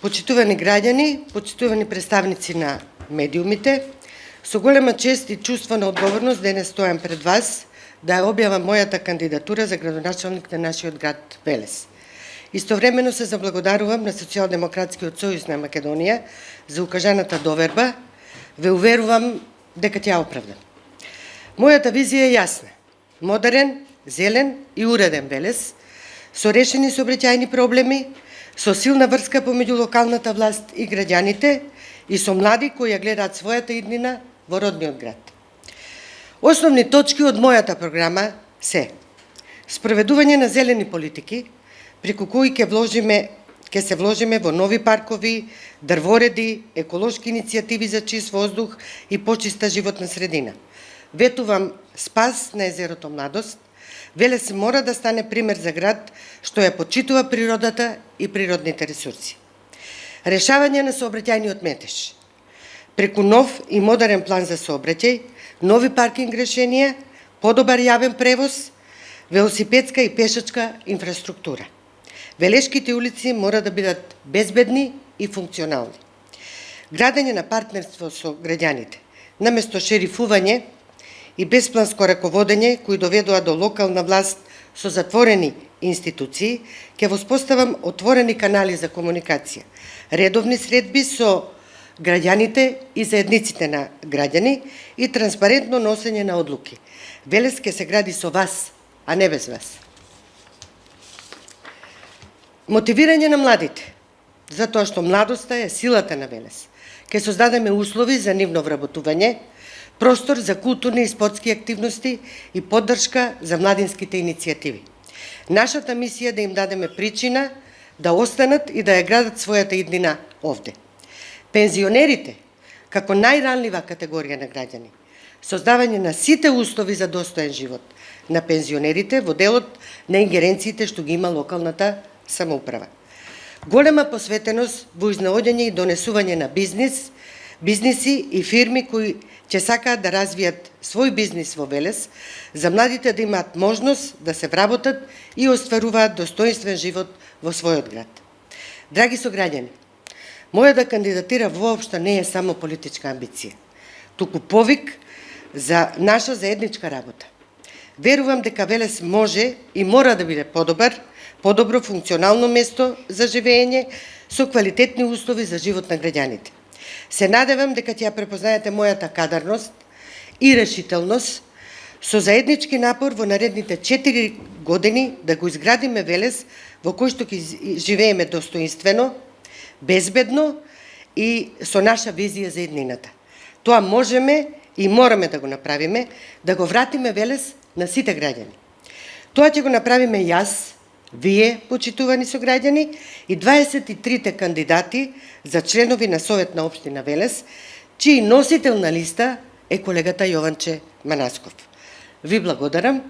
Почитувани граѓани, почитувани представници на медиумите, со голема чест и чувство на одговорност денес стојам пред вас да ја објавам мојата кандидатура за градоначалник на нашиот град Велес. Истовремено се заблагодарувам на Социјалдемократскиот сојуз на Македонија за укажаната доверба. Ве уверувам дека ќе ја оправдам. Мојата визија е јасна: модерен, зелен и уреден Велес, со решени сообраќајни проблеми, со силна врска помеѓу локалната власт и граѓаните и со млади кои ја гледаат својата иднина во родниот град. Основни точки од мојата програма се: спроведување на зелени политики, преку кои ќе се вложиме во нови паркови, дрвореди, еколошки иницијативи за чист воздух и почиста животна средина. Ветувам спас на езерото Младост. Велес мора да стане пример за град што ја почитува природата и природните ресурси. Решавање на сообраќајниот метеж. Преку нов и модерен план за сообраќај, нови паркинг решенија, подобар јавен превоз, велосипедска и пешачка инфраструктура. Велешките улици мора да бидат безбедни и функционални. Градење на партнерство со граѓаните, наместо шерифување и беспланско раководење кои доведоа до локална власт со затворени институции, ќе воспоставам отворени канали за комуникација, редовни средби со граѓаните и заедниците на граѓани и транспарентно носење на одлуки. Велес ќе се гради со вас, а не без вас. Мотивирање на младите, затоа што младоста е силата на Велес. Ќе создадеме услови за нивно вработување, простор за културни и спортски активности и поддршка за младинските иницијативи. Нашата мисија е да им дадеме причина да останат и да ја градат својата иднина овде. Пензионерите, како најранлива категорија на граѓани, создавање на сите услови за достоен живот на пензионерите во делот на ингеренциите што ги има локалната самоуправа. Голема посветеност во изнаоѓање и донесување на бизниси и фирми кои ќе сакаат да развијат свој бизнис во Велес, за младите да имаат можност да се вработат и остваруваат достоинствен живот во својот град. Драги сограѓани, мојата кандидатура воопшто не е само политичка амбиција, туку повик за наша заедничка работа. Верувам дека Велес може и мора да биде подобро функционално место за живење со квалитетни услови за живот на граѓаните. Се надевам дека ќе ја препознаете мојата кадарност и решителност со заеднички напор во наредните 4 години да го изградиме Велес во кој што ќе живееме достоинствено, безбедно и со наша визија за иднината. Тоа можеме и мораме да го направиме, да го вратиме Велес на сите граѓани. Тоа ќе го направиме јас, вие, почитувани сограѓани, и 23 кандидати за членови на Совет на општина Велес, чиј носител на листа е колегата Јованче Манасков. Ви благодарам.